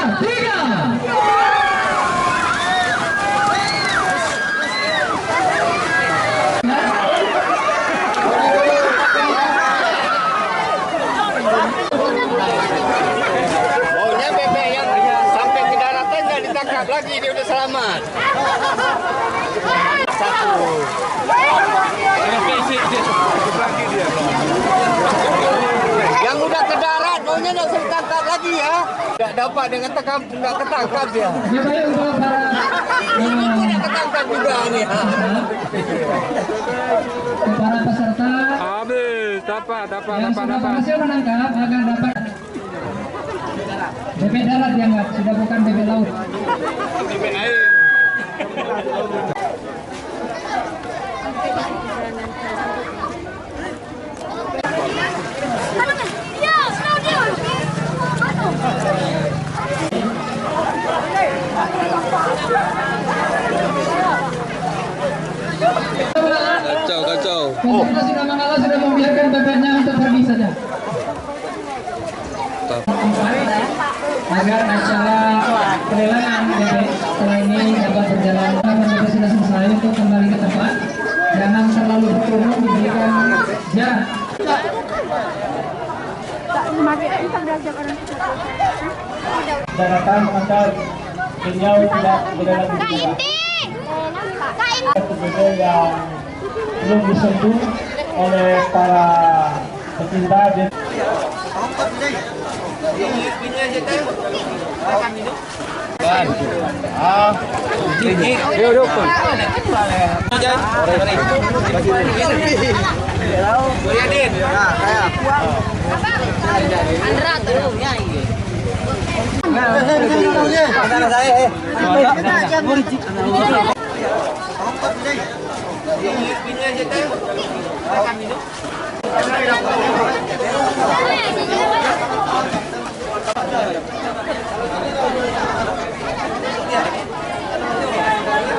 Maunya bebek yang sampai ke daratan nggak ditangkap lagi, dia udah selamat. Satu. Yang udah ke darat maunya nggak bisa ditangkap lagi ya. Nggak dapat dengan nggak ketangkap dia. Ini pun nggak ketangkap juga nih. Para peserta Habis, dapat. berhasil menangkap agar dapat bebek darat dianggap, sudah bukan bebek laut. Bebek air. Kacau. Peserta sudah mengalah, sudah membiarkan bebeknya untuk pergi saja. Agar acara pelelangan bebek setelah ini dapat berjalan. Bebek sudah selesai untuk kembali ke tempat. Jangan terlalu berkerumun, diberikan jarak. Daratan maka beliau tidak berjalan di bawah. Bebek yang belum disentuh oleh para pecinta.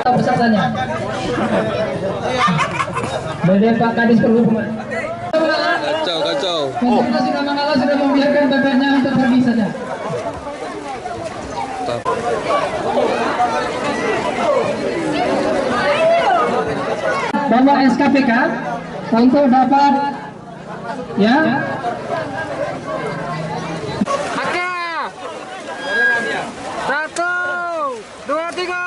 Pesertanya dari Pak Kadis Perhubungan. Kacau. Peserta sudah mengalah, sudah membiarkan bebeknya untuk pergi saja. Bawa SKPK untuk dapat ya. Satu, dua, tiga.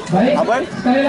Baik, sekali lagi.